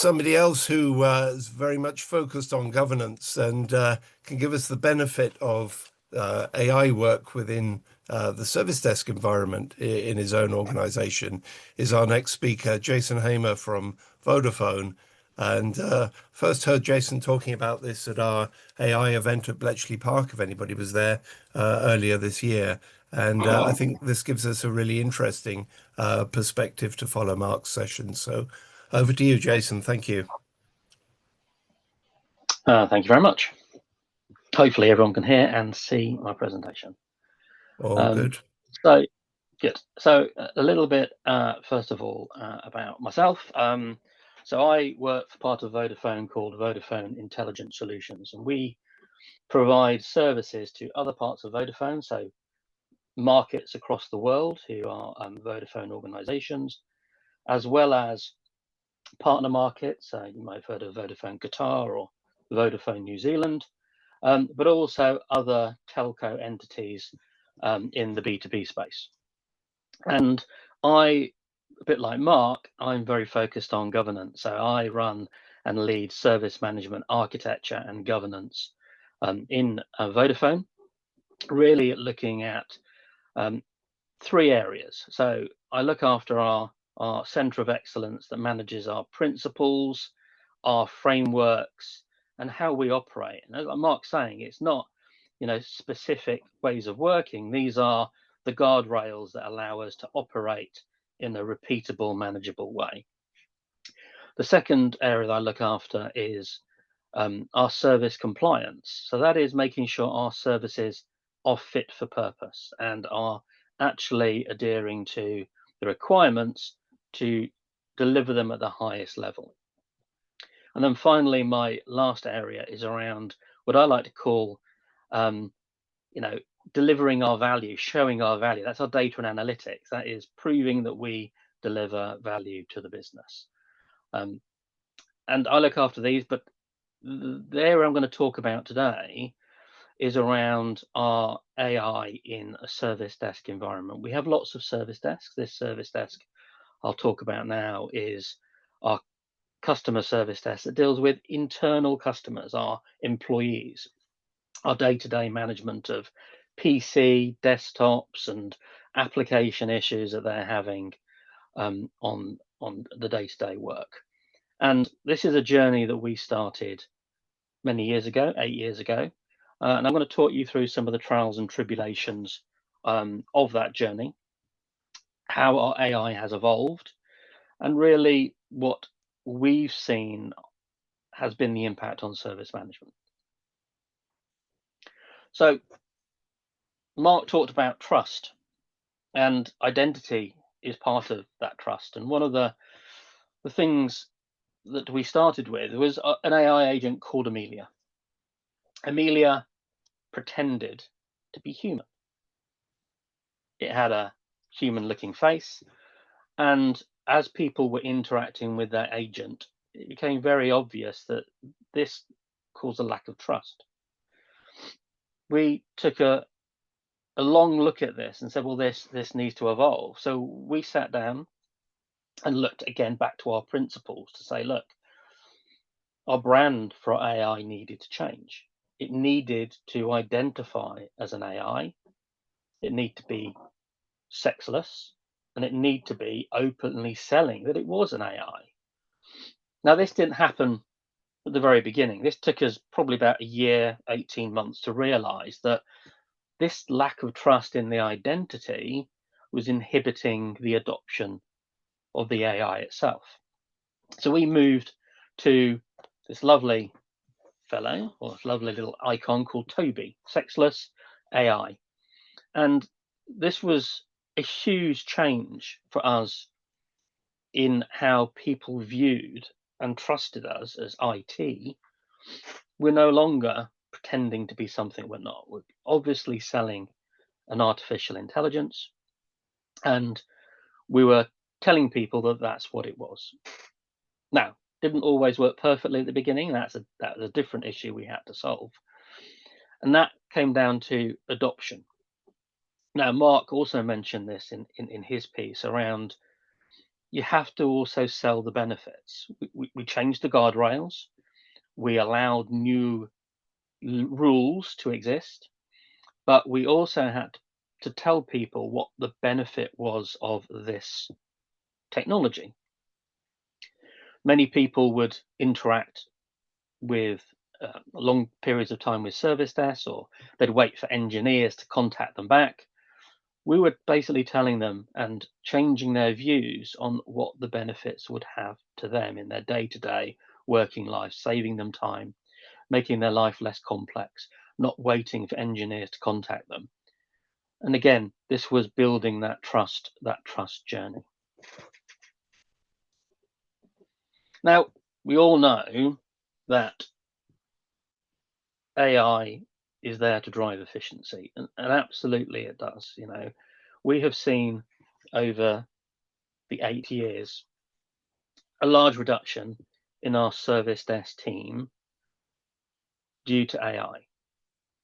somebody else who is very much focused on governance and can give us the benefit of AI work within the service desk environment in his own organization is our next speaker, Jason Hamer from Vodafone. And first heard Jason talking about this at our AI event at Bletchley Park, if anybody was there earlier this year. And I think this gives us a really interesting perspective to follow Mark's session. So over to you, Jason. Thank you. Thank you very much. Hopefully everyone can hear and see my presentation. All good. So, good. So a little bit, first of all, about myself. So I work for part of Vodafone called Vodafone Intelligent Solutions, and we provide services to other parts of Vodafone, so markets across the world who are Vodafone organizations, as well as partner markets. You might have heard of Vodafone Qatar or Vodafone New Zealand, but also other telco entities in the B2B space. And I, a bit like Mark, I'm very focused on governance. So I run and lead service management, architecture and governance in Vodafone, really looking at three areas. So I look after our center of excellence that manages our principles, our frameworks, and how we operate. And like Mark's saying, it's not, specific ways of working. These are the guardrails that allow us to operate in a repeatable, manageable way. The second area that I look after is our service compliance. So that is making sure our services are fit for purpose and are actually adhering to the requirements to deliver them at the highest level. And then finally, my last area is around what I like to call, delivering our value, showing our value. That's our data and analytics. That is proving that we deliver value to the business. And I look after these, but the area I'm going to talk about today is around our AI in a service desk environment. We have lots of service desks. This service desk I'll talk about now is our customer service desk that deals with internal customers, our employees, our day-to-day management of PC, desktops, and application issues that they're having on the day-to-day work. And this is a journey that we started many years ago, 8 years ago. And I'm going to talk you through some of the trials and tribulations of that journey, how our AI has evolved, and really what we've seen has been the impact on service management. So Mark talked about trust, and identity is part of that trust. And one of the things that we started with was an AI agent called Amelia. Amelia pretended to be human. It had a human-looking face, and as people were interacting with that agent, it became very obvious that this caused a lack of trust. We took a long look at this and said, well, this needs to evolve. So we sat down and looked again back to our principles to say, look, our brand for AI needed to change. It needed to identify as an AI. It needed to be sexless, and it needed to be openly selling that it was an AI. Now, this didn't happen at the very beginning. This took us probably about a year, 18 months to realize that this lack of trust in the identity was inhibiting the adoption of the AI itself. So we moved to this lovely fellow, or this lovely little icon called Toby, sexless AI. And this was a huge change for us in how people viewed and trusted us as IT. We're no longer pretending to be something we're not. We're obviously selling an artificial intelligence, and we were telling people that that's what it was. Now, didn't always work perfectly at the beginning. That was a different issue we had to solve, and that came down to adoption. Now, Mark also mentioned this in his piece around you have to also sell the benefits. We changed the guardrails. We allowed new rules to exist, but we also had to tell people what the benefit was of this technology. Many people would interact with long periods of time with service desks, or they'd wait for engineers to contact them back. We were basically telling them and changing their views on what the benefits would have to them in their day-to-day working life, saving them time, making their life less complex, not waiting for engineers to contact them. And again, this was building that trust journey. Now, we all know that AI is there to drive efficiency, and absolutely it does. We have seen over the 8 years a large reduction in our service desk team due to AI.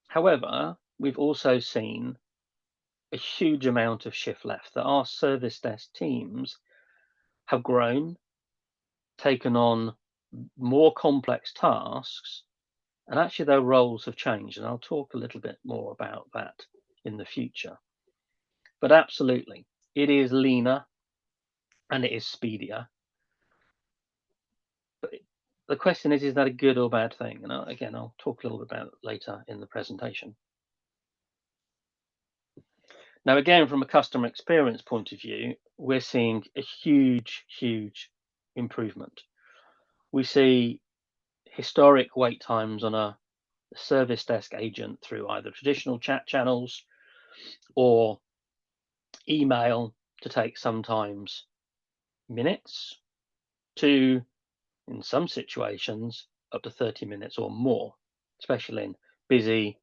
However, we've also seen a huge amount of shift left, that our service desk teams have grown, taken on more complex tasks, and actually their roles have changed. And I'll talk a little bit more about that in the future. But absolutely, it is leaner and it is speedier. But the question is that a good or bad thing? And again, I'll talk a little bit about it later in the presentation. Now, again, from a customer experience point of view, we're seeing a huge improvement. We see historic wait times on a service desk agent through either traditional chat channels or email to take sometimes minutes to, in some situations, up to 30 minutes or more, especially in busy,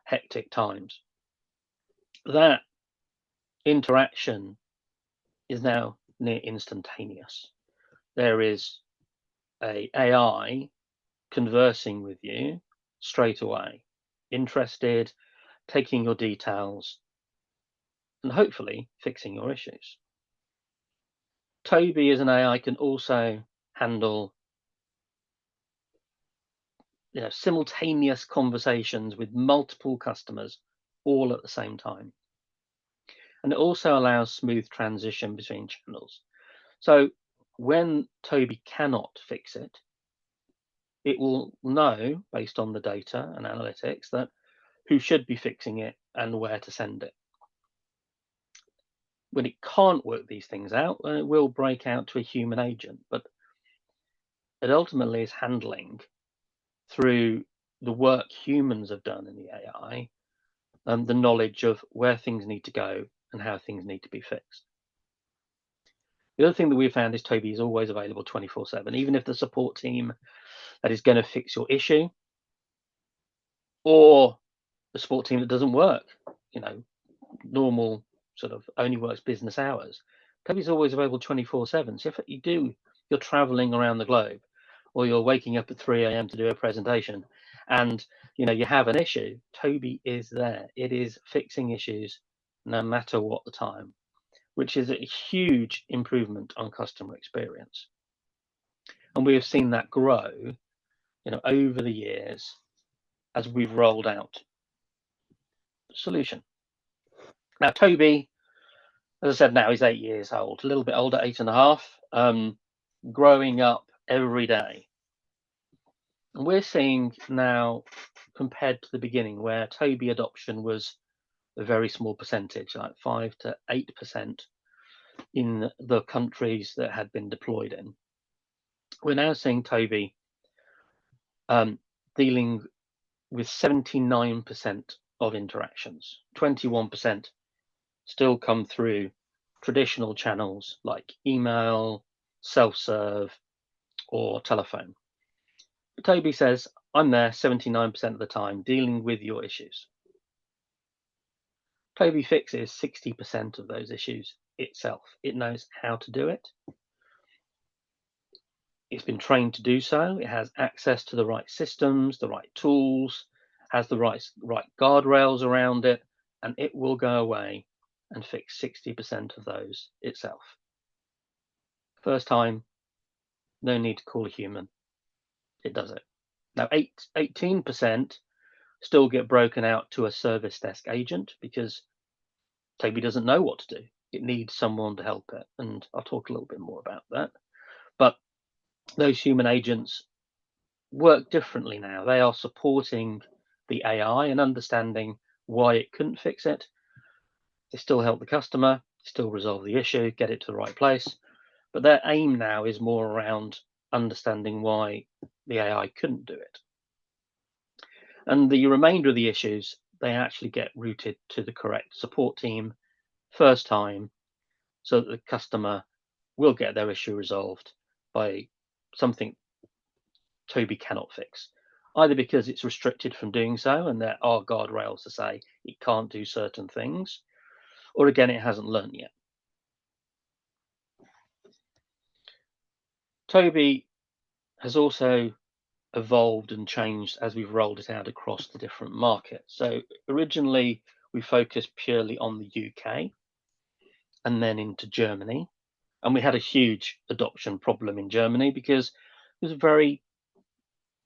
hectic times. That interaction is now near instantaneous. There is a AI conversing with you straight away, interested, taking your details, and hopefully fixing your issues. Toby as an AI can also handle simultaneous conversations with multiple customers all at the same time. And it also allows smooth transition between channels. So when Toby cannot fix it, it will know, based on the data and analytics, that who should be fixing it and where to send it. When it can't work these things out, it will break out to a human agent, but it ultimately is handling, through the work humans have done in the AI, the knowledge of where things need to go and how things need to be fixed. The other thing that we've found is Toby is always available 24/7, even if the support team that is going to fix your issue, or the support team that doesn't work, normal sort of only works business hours. Toby's always available 24/7. So if you're traveling around the globe, or you're waking up at 3 a.m. to do a presentation, and you have an issue, Toby is there. It is fixing issues no matter what the time, which is a huge improvement on customer experience. And we have seen that grow, over the years as we've rolled out the solution. Now, Toby, as I said, now he's 8 years old, a little bit older, 8.5, growing up every day. And we're seeing now, compared to the beginning, where Toby adoption was a very small percentage, like 5 to 8% in the countries that had been deployed in. We're now seeing Toby dealing with 79% of interactions. 21% still come through traditional channels like email, self-serve, or telephone. But Toby says, I'm there 79% of the time dealing with your issues. Toby fixes 60% of those issues itself. It knows how to do it. It's been trained to do so. It has access to the right systems, the right tools, has the right guardrails around it, and it will go away and fix 60% of those itself. First time, no need to call a human. It does it. Now, 18% still get broken out to a service desk agent because Toby doesn't know what to do. It needs someone to help it. And I'll talk a little bit more about that. But those human agents work differently now. They are supporting the AI and understanding why it couldn't fix it. They still help the customer, still resolve the issue, get it to the right place. But their aim now is more around understanding why the AI couldn't do it. And the remainder of the issues, they actually get routed to the correct support team first time so that the customer will get their issue resolved by something Toby cannot fix, either because it's restricted from doing so and there are guardrails to say it can't do certain things, or again, it hasn't learned yet. Toby has also evolved and changed as we've rolled it out across the different markets. So originally, we focused purely on the UK and then into Germany. And we had a huge adoption problem in Germany because it was very,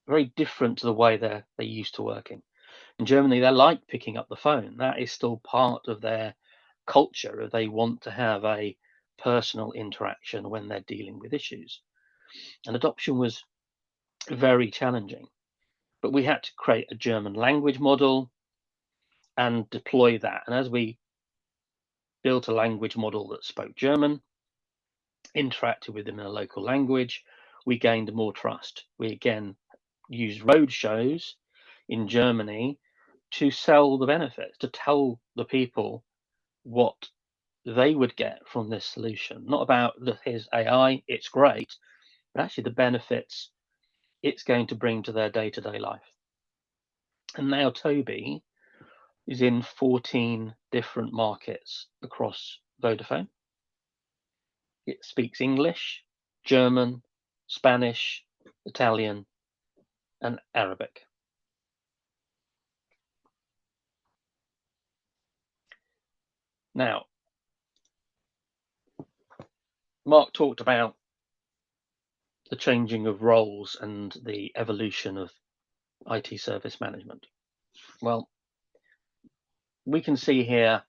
very different to the way they're used to working. In Germany, they like picking up the phone. That is still part of their culture. They want to have a personal interaction when they're dealing with issues. And adoption was very challenging. But we had to create a German language model and deploy that. And as we built a language model that spoke German, interacted with them in a local language, we gained more trust. We again used road shows in Germany to sell the benefits, to tell the people what they would get from this solution. Not about here's AI, it's great, but actually the benefits it's going to bring to their day-to-day life. And now Toby is in 14 different markets across Vodafone. It speaks English, German, Spanish, Italian, and Arabic. Now, Mark talked about the changing of roles and the evolution of IT service management. Well, we can see here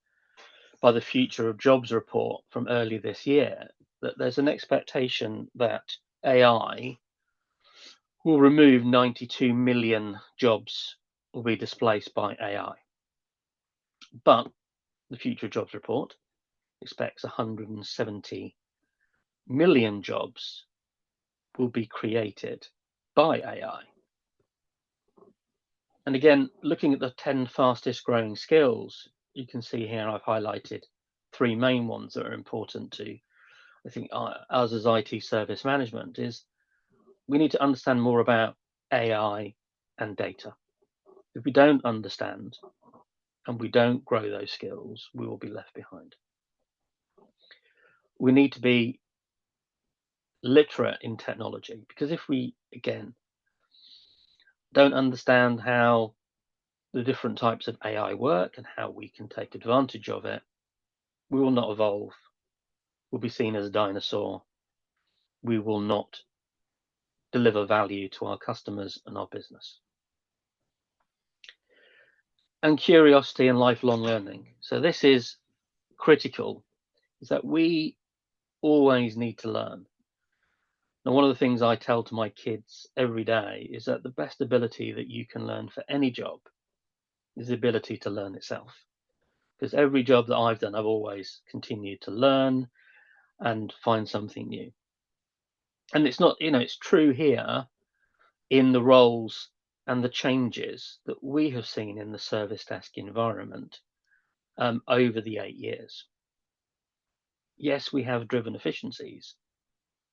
by the Future of Jobs report from early this year that there's an expectation that AI will remove 92 million jobs will be displaced by AI. But the Future Jobs report expects 170 million jobs will be created by AI. And again, looking at the 10 fastest growing skills, you can see here I've highlighted 3 main ones that are important to, I think, us as IT service management is we need to understand more about AI and data. If we don't understand and we don't grow those skills, we will be left behind. We need to be literate in technology because if we, again, don't understand how the different types of AI work and how we can take advantage of it, we will not evolve. We'll be seen as a dinosaur. We will not deliver value to our customers and our business. And curiosity and lifelong learning. So this is critical, is that we always need to learn. Now, one of the things I tell to my kids every day is that the best ability that you can learn for any job is the ability to learn itself. Because every job that I've done, I've always continued to learn and find something new. And it's not, it's true here in the roles and the changes that we have seen in the service desk environment over the 8 years. Yes, we have driven efficiencies,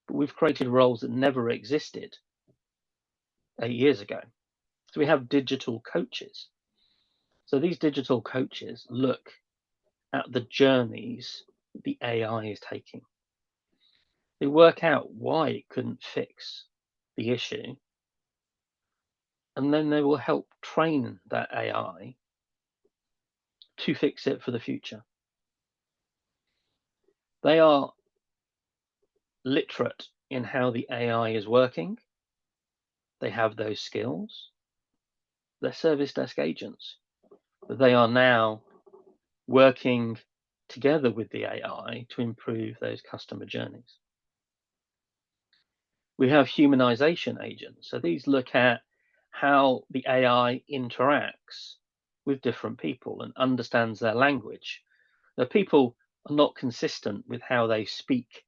but we've created roles that never existed 8 years ago. So we have digital coaches. So these digital coaches look at the journeys the AI is taking. They work out why it couldn't fix the issue, and then they will help train that AI to fix it for the future. They are literate in how the AI is working. They have those skills. They're service desk agents. They are now working together with the AI to improve those customer journeys. We have humanization agents. So these look at how the AI interacts with different people and understands their language. Now, people are not consistent with how they speak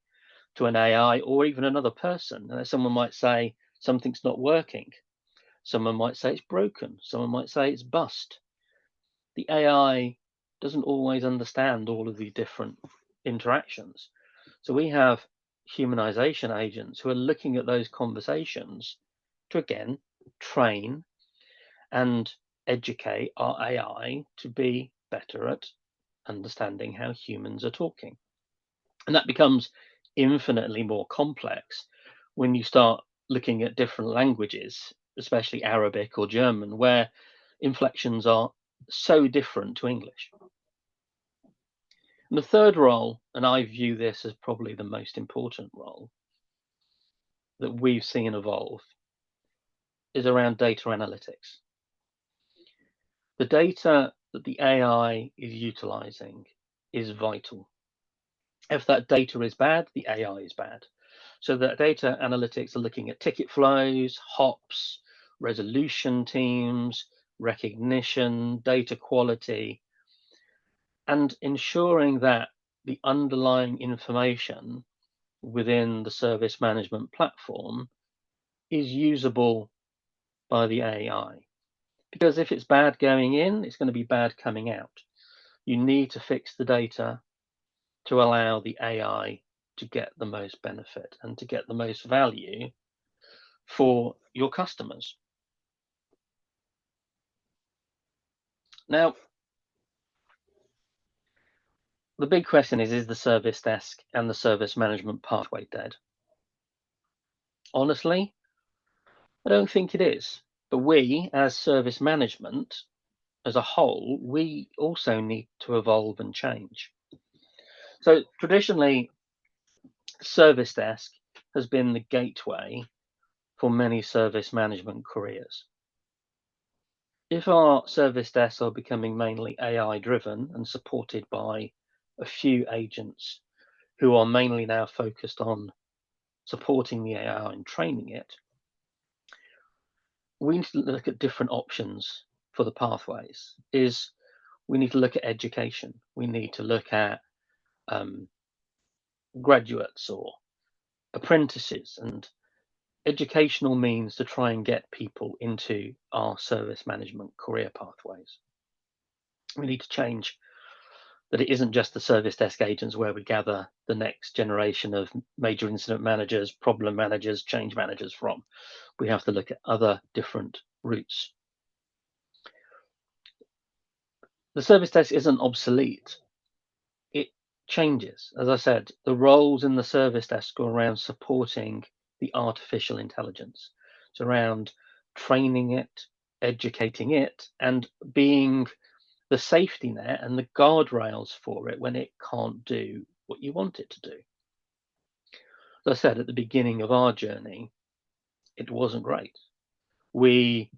to an AI or even another person. Someone might say something's not working. Someone might say it's broken. Someone might say it's bust. The AI doesn't always understand all of the different interactions. So we have humanization agents who are looking at those conversations to, again, train and educate our AI to be better at understanding how humans are talking. And that becomes infinitely more complex when you start looking at different languages, especially Arabic or German, where inflections are so different to English. And the third role, and I view this as probably the most important role that we've seen evolve, is around data analytics. The data that the AI is utilizing is vital. If that data is bad, the AI is bad. So that data analytics are looking at ticket flows, hops, resolution teams, recognition, data quality, and ensuring that the underlying information within the service management platform is usable by the AI. Because if it's bad going in, it's going to be bad coming out. You need to fix the data to allow the AI to get the most benefit and to get the most value for your customers. Now, the big question is the service desk and the service management pathway dead? Honestly, I don't think it is. But we, as service management, as a whole, we also need to evolve and change. So traditionally, service desk has been the gateway for many service management careers. If our service desks are becoming mainly AI driven and supported by a few agents who are mainly now focused on supporting the AI and training it, we need to look at different options for the pathways. We need to look at education. We need to look at graduates or apprentices and educational means to try and get people into our service management career pathways. We need to change that it isn't just the service desk agents where we gather the next generation of major incident managers, problem managers, change managers from. We have to look at other different routes. The service desk isn't obsolete. It changes. As I said, the roles in the service desk go around supporting the artificial intelligence. It's around training it, educating it, and being the safety net and the guardrails for it when it can't do what you want it to do. As I said at the beginning of our journey, it wasn't great. We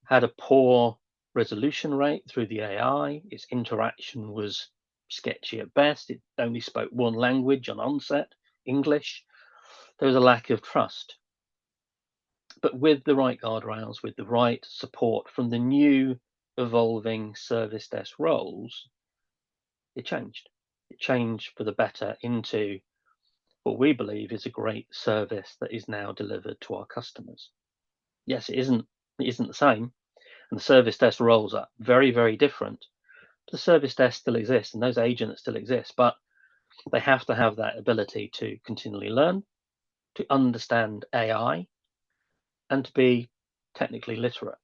had a poor resolution rate through the AI. Its interaction was sketchy at best. It only spoke one language on onset, English. There was a lack of trust. But with the right guardrails, with the right support from the new evolving service desk roles, it changed. It changed for the better into what we believe is a great service that is now delivered to our customers. Yes, it isn't the same, and the service desk roles are very, very different. The service desk still exists and those agents still exist, but they have to have that ability to continually learn, to understand AI, and to be technically literate.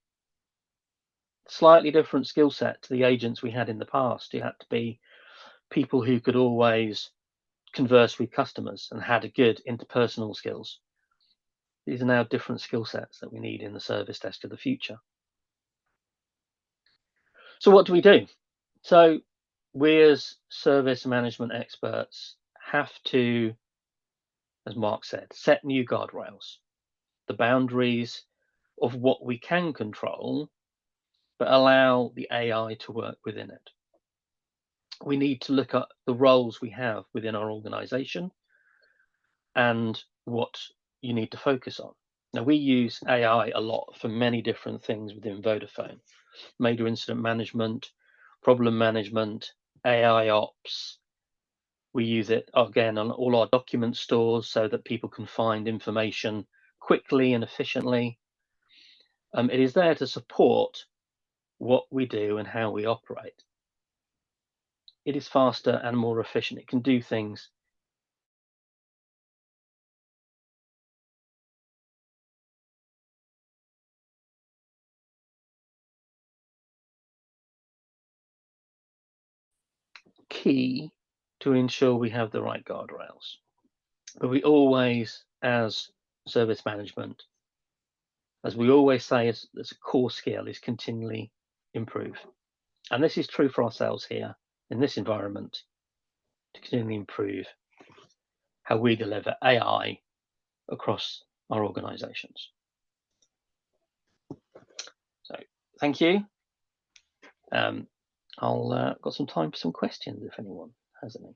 Slightly different skill set to the agents we had in the past. You had to be people who could always converse with customers and had a good interpersonal skills. These are now different skill sets that we need in the service desk of the future. So what do we do? So we as service management experts have to as Mark said, set new guardrails, the boundaries of what we can control, but allow the AI to work within it. We need to look at the roles we have within our organization and what you need to focus on. Now, we use AI a lot for many different things within Vodafone: major incident management, problem management, AI ops. We use it again on all our document stores so that people can find information quickly and efficiently. It is there to support what we do and how we operate. It is faster and more efficient. It can do things key to ensure we have the right guardrails. But we always, as service management, as we always say, as a core skill, is continually improve. And this is true for ourselves here in this environment, to continually improve how we deliver AI across our organizations. So thank you. I'll got some time for some questions if anyone has any.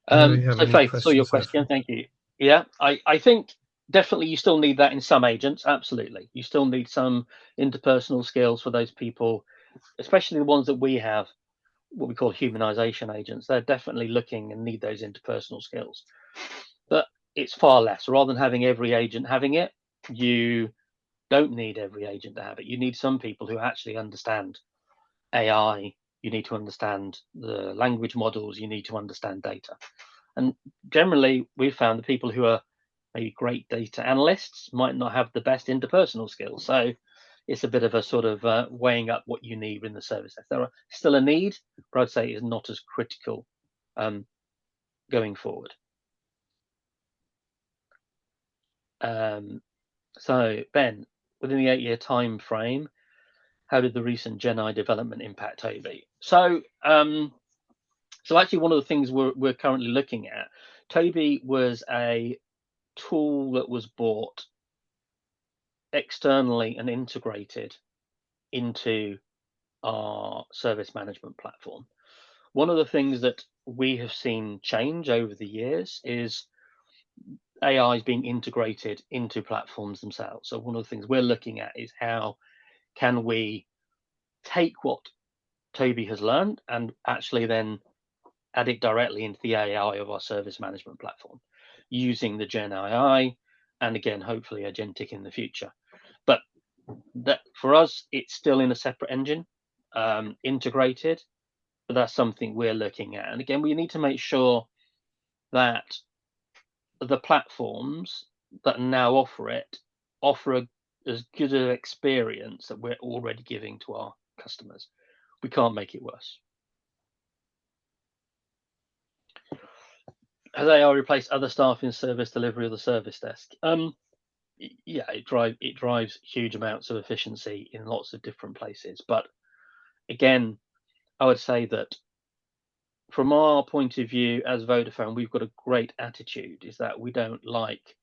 So Faith, saw your question. Thank you. Yeah, I think definitely you still need that in some agents. Absolutely. You still need some interpersonal skills for those people, especially the ones that we have, what we call humanization agents. They're definitely looking and need those interpersonal skills. But it's far less. Rather than having every agent having it, you don't need every agent to have it. You need some people who actually understand AI. You need to understand the language models. You need to understand data. And generally, we've found the people who are maybe great data analysts might not have the best interpersonal skills. So it's a bit of a sort of weighing up what you need in the service. There are still a need, but I'd say it's not as critical going forward. So Ben, within the 8-year time frame, how did the recent Gen I development impact Toby? So actually, one of the things we're currently looking at, Toby was a tool that was bought externally and integrated into our service management platform. One of the things that we have seen change over the years is AI is being integrated into platforms themselves. So one of the things we're looking at is how can we take what Toby has learned and actually then add it directly into the AI of our service management platform using the Gen AI and again, hopefully agentic in the future. But that for us, it's still in a separate engine, integrated, but that's something we're looking at. And again, we need to make sure that the platforms that now offer it offer as good an experience that we're already giving to our customers. We can't make it worse. Has AI replaced other staff in service delivery or the service desk? Yeah, it drives huge amounts of efficiency in lots of different places. But again, I would say that from our point of view as Vodafone, we've got a great attitude, is that we don't like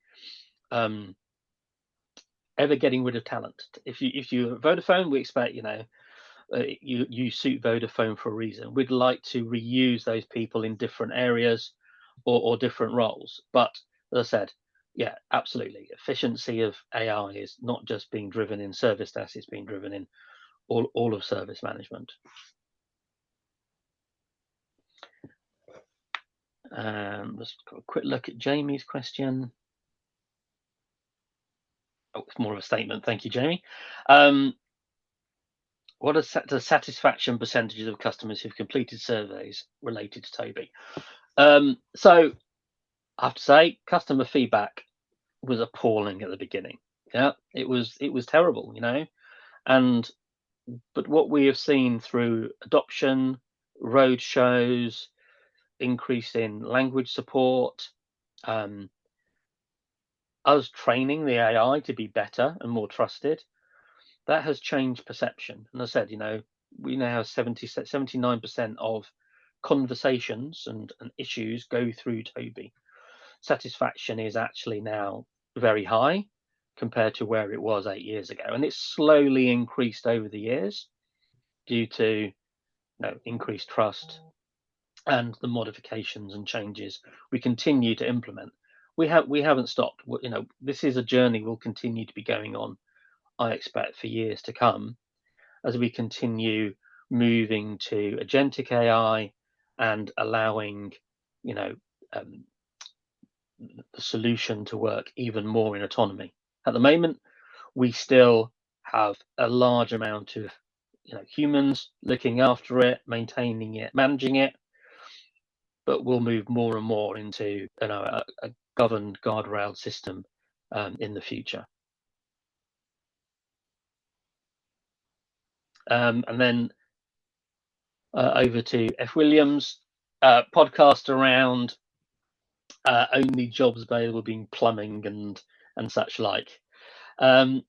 ever getting rid of talent. If you're Vodafone, we expect you suit Vodafone for a reason. We'd like to reuse those people in different areas or different roles. But as I said, yeah, absolutely. Efficiency of AI is not just being driven in service desk, it's being driven in all of service management. Let's got a quick look at Jamie's question. Oh, it's more of a statement. Thank you, Jamie. What are the satisfaction percentages of customers who've completed surveys related to Toby? So I have to say, customer feedback was appalling at the beginning. Yeah, it was terrible, but what we have seen through adoption, road shows, increase in language support, us training the AI to be better and more trusted, that has changed perception. And I said, we now have 79% of conversations and issues go through Toby. Satisfaction is actually now very high compared to where it was 8 years ago, and it's slowly increased over the years due to increased trust and the modifications and changes we continue to implement. We haven't stopped. This is a journey we'll continue to be going on, I expect, for years to come, as we continue moving to agentic AI and allowing, um, the solution to work even more in autonomy. At the moment, we still have a large amount of humans looking after it, maintaining it, managing it, but we'll move more and more into a governed guardrail system in the future. And then over to F. Williams, podcast around only jobs available being plumbing and such like. I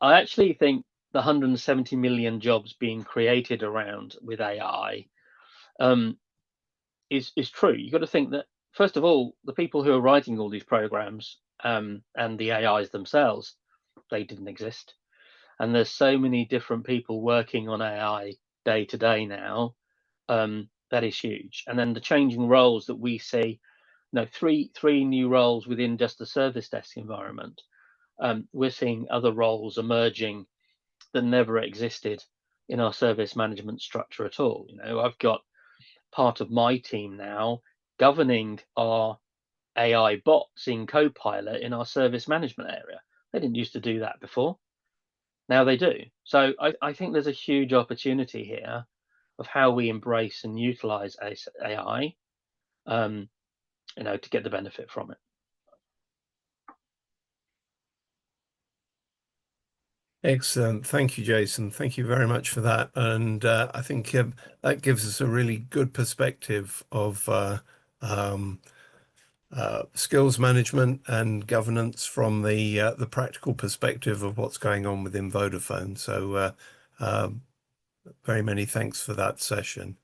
actually think the 170 million jobs being created around with AI is true. You've got to think that, first of all, the people who are writing all these programs and the AIs themselves, they didn't exist. And there's so many different people working on AI day to day now. That is huge. And then the changing roles that we see, three new roles within just the service desk environment. We're seeing other roles emerging that never existed in our service management structure at all. I've got part of my team now governing our AI bots in Copilot in our service management area. They didn't used to do that before. Now they do. So I think there's a huge opportunity here of how we embrace and utilize AI, to get the benefit from it. Excellent. Thank you, Jason. Thank you very much for that. And I think that gives us a really good perspective of skills management and governance from the practical perspective of what's going on within Vodafone. So very many thanks for that session.